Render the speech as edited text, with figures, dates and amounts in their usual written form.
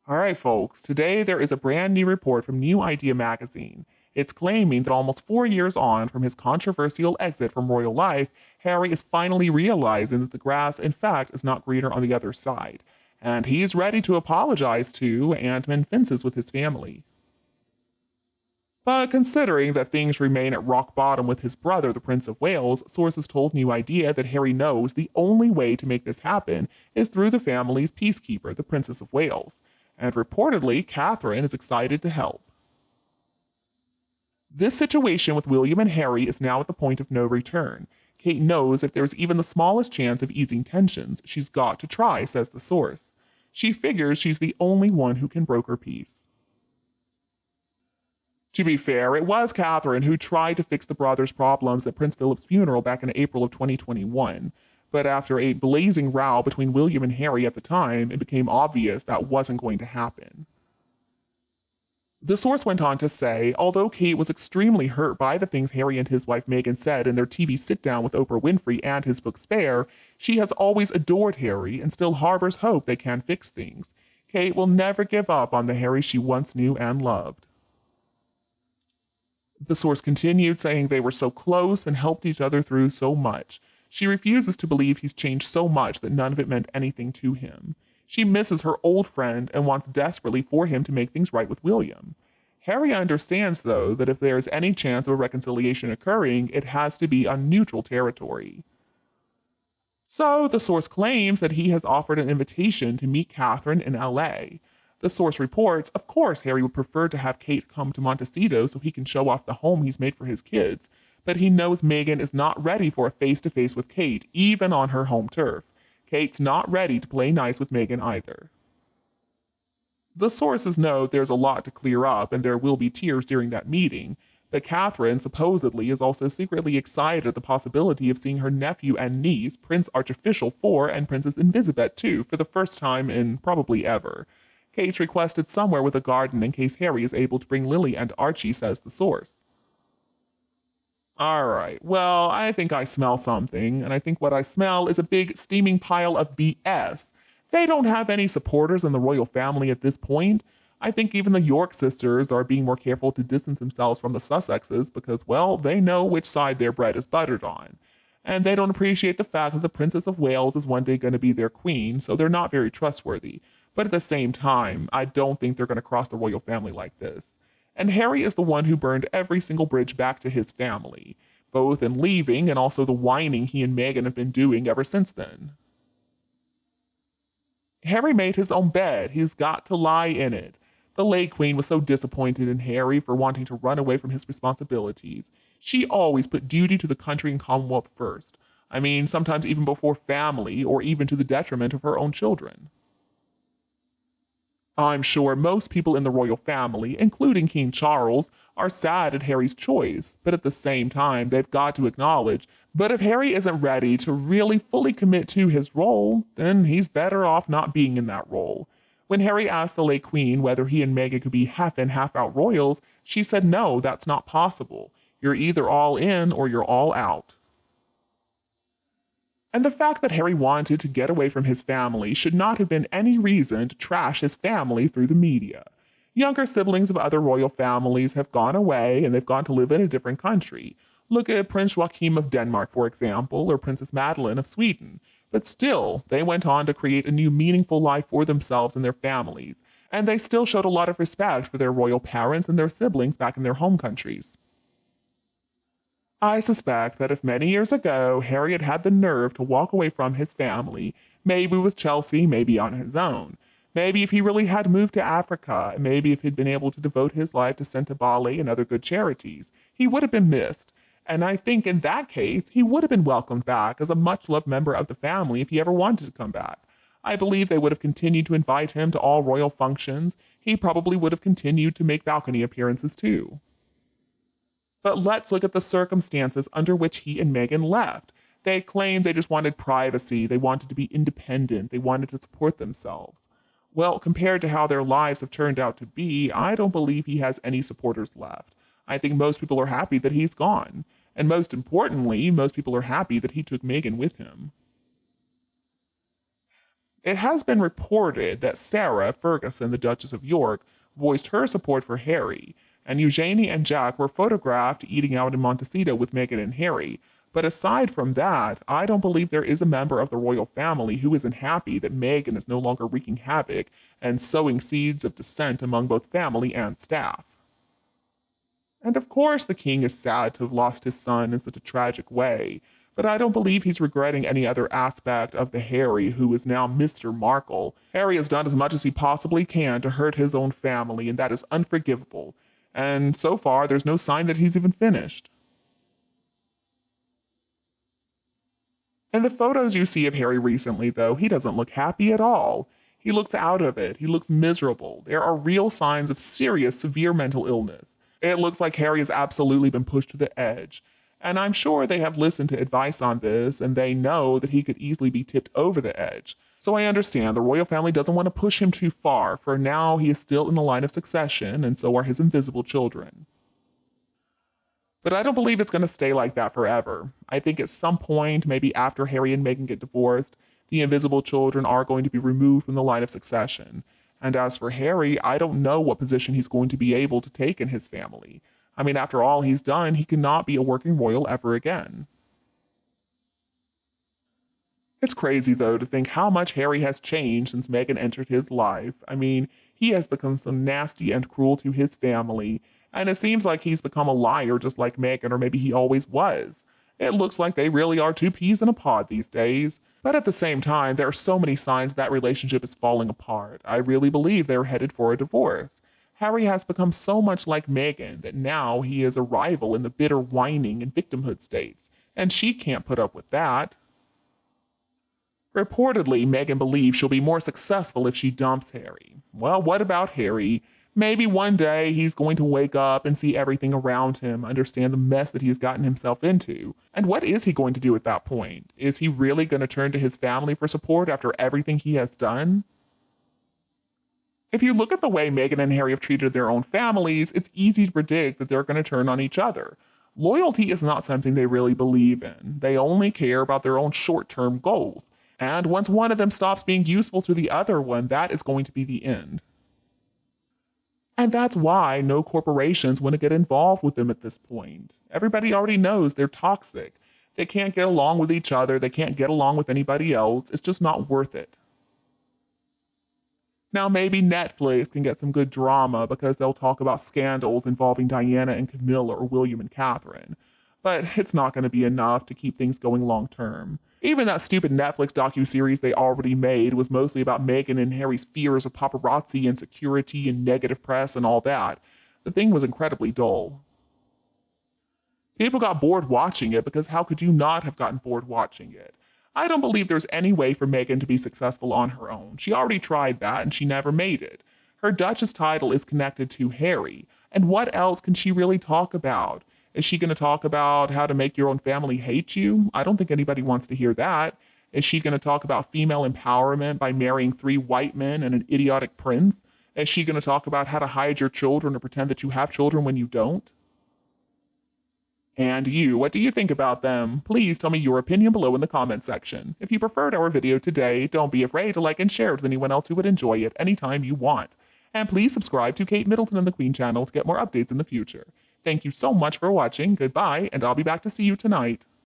All right, folks, today there is a brand new report from New Idea magazine. It's claiming that almost 4 years on from his controversial exit from royal life, Harry is finally realizing that the grass, in fact, is not greener on the other side. And he's ready to apologize to and mend fences with his family. But considering that things remain at rock bottom with his brother, the Prince of Wales, sources told New Idea that Harry knows the only way to make this happen is through the family's peacekeeper, the Princess of Wales. And reportedly, Catherine is excited to help. This situation with William and Harry is now at the point of no return. Kate knows if there's even the smallest chance of easing tensions, she's got to try, says the source. She figures she's the only one who can broker peace. To be fair, it was Catherine who tried to fix the brothers' problems at Prince Philip's funeral back in April of 2021. But after a blazing row between William and Harry at the time, it became obvious that wasn't going to happen. The source went on to say, although Kate was extremely hurt by the things Harry and his wife Meghan said in their TV sit-down with Oprah Winfrey and his book Spare, she has always adored Harry and still harbors hope they can fix things. Kate will never give up on the Harry she once knew and loved. The source continued, saying they were so close and helped each other through so much. She refuses to believe he's changed so much that none of it meant anything to him. She misses her old friend and wants desperately for him to make things right with William. Harry understands, though, that if there is any chance of a reconciliation occurring, it has to be on neutral territory. So, the source claims that he has offered an invitation to meet Catherine in LA. The source reports, of course, Harry would prefer to have Kate come to Montecito so he can show off the home he's made for his kids, but he knows Meghan is not ready for a face-to-face with Kate, even on her home turf. Kate's not ready to play nice with Meghan either. The sources know there's a lot to clear up and there will be tears during that meeting, but Catherine supposedly is also secretly excited at the possibility of seeing her nephew and niece, Prince Artificial 4 and Princess Invisibet 2, for the first time in probably ever. Kate's requested somewhere with a garden in case Harry is able to bring Lily and Archie, says the source. Alright, well, I think I smell something, and I think what I smell is a big steaming pile of BS. They don't have any supporters in the royal family at this point. I think even the York sisters are being more careful to distance themselves from the Sussexes because, well, they know which side their bread is buttered on. And they don't appreciate the fact that the Princess of Wales is one day going to be their queen, so they're not very trustworthy. But at the same time, I don't think they're going to cross the royal family like this. And Harry is the one who burned every single bridge back to his family, both in leaving and also the whining he and Meghan have been doing ever since then. Harry made his own bed. He's got to lie in it. The late queen was so disappointed in Harry for wanting to run away from his responsibilities. She always put duty to the country and Commonwealth first. I mean, sometimes even before family, or even to the detriment of her own children. I'm sure most people in the royal family, including King Charles, are sad at Harry's choice, but at the same time, they've got to acknowledge, but if Harry isn't ready to really fully commit to his role, then he's better off not being in that role. When Harry asked the late Queen whether he and Meghan could be half in, half out royals, she said no, that's not possible. You're either all in or you're all out. And the fact that Harry wanted to get away from his family should not have been any reason to trash his family through the media. Younger siblings of other royal families have gone away and they've gone to live in a different country. Look at Prince Joachim of Denmark, for example, or Princess Madeline of Sweden. But still, they went on to create a new meaningful life for themselves and their families, and they still showed a lot of respect for their royal parents and their siblings back in their home countries. I suspect that if many years ago Harry had had the nerve to walk away from his family, maybe with Chelsea, maybe on his own, maybe if he really had moved to Africa, maybe if he'd been able to devote his life to Santa Bale and other good charities, he would have been missed. And I think in that case, he would have been welcomed back as a much loved member of the family if he ever wanted to come back. I believe they would have continued to invite him to all royal functions. He probably would have continued to make balcony appearances too. But let's look at the circumstances under which he and Meghan left. They claimed they just wanted privacy, they wanted to be independent, they wanted to support themselves. Well, compared to how their lives have turned out to be, I don't believe he has any supporters left. I think most people are happy that he's gone. And most importantly, most people are happy that he took Meghan with him. It has been reported that Sarah Ferguson, the Duchess of York, voiced her support for Harry, and Eugenie and Jack were photographed eating out in Montecito with Meghan and Harry. But aside from that, I don't believe there is a member of the royal family who isn't happy that Meghan is no longer wreaking havoc and sowing seeds of dissent among both family and staff. And of course, the king is sad to have lost his son in such a tragic way, but I don't believe he's regretting any other aspect of the Harry who is now Mr. Markle. Harry has done as much as he possibly can to hurt his own family, and that is unforgivable. And so far, there's no sign that he's even finished. In the photos you see of Harry recently, though, he doesn't look happy at all. He looks out of it. He looks miserable. There are real signs of serious, severe mental illness. It looks like Harry has absolutely been pushed to the edge. And I'm sure they have listened to advice on this, and they know that he could easily be tipped over the edge. So I understand the royal family doesn't want to push him too far, for now he is still in the line of succession, and so are his invisible children. But I don't believe it's going to stay like that forever. I think at some point, maybe after Harry and Meghan get divorced, the invisible children are going to be removed from the line of succession. And as for Harry, I don't know what position he's going to be able to take in his family. I mean, after all he's done, he cannot be a working royal ever again. It's crazy, though, to think how much Harry has changed since Meghan entered his life. I mean, he has become so nasty and cruel to his family, and it seems like he's become a liar just like Meghan, or maybe he always was. It looks like they really are two peas in a pod these days. But at the same time, there are so many signs that relationship is falling apart. I really believe they're headed for a divorce. Harry has become so much like Meghan that now he is a rival in the bitter whining and victimhood states, and she can't put up with that. Reportedly, Meghan believes she'll be more successful if she dumps Harry. Well, what about Harry? Maybe one day he's going to wake up and see everything around him, understand the mess that he has gotten himself into. And what is he going to do at that point? Is he really going to turn to his family for support after everything he has done? If you look at the way Meghan and Harry have treated their own families, it's easy to predict that they're going to turn on each other. Loyalty is not something they really believe in. They only care about their own short-term goals. And once one of them stops being useful to the other one, that is going to be the end. And that's why no corporations want to get involved with them at this point. Everybody already knows they're toxic. They can't get along with each other. They can't get along with anybody else. It's just not worth it. Now, maybe Netflix can get some good drama because they'll talk about scandals involving Diana and Camilla or William and Catherine. But it's not going to be enough to keep things going long term. Even that stupid Netflix docuseries they already made was mostly about Meghan and Harry's fears of paparazzi and security and negative press and all that. The thing was incredibly dull. People got bored watching it because how could you not have gotten bored watching it? I don't believe there's any way for Meghan to be successful on her own. She already tried that and she never made it. Her Duchess title is connected to Harry. And what else can she really talk about? Is she going to talk about how to make your own family hate you? I don't think anybody wants to hear that. Is she going to talk about female empowerment by marrying 3 white men and an idiotic prince? Is she going to talk about how to hide your children or pretend that you have children when you don't? And you, what do you think about them? Please tell me your opinion below in the comments section. If you preferred our video today, don't be afraid to like and share it with anyone else who would enjoy it anytime you want. And please subscribe to Kate Middleton and the Queen channel to get more updates in the future. Thank you so much for watching, goodbye, and I'll be back to see you tonight.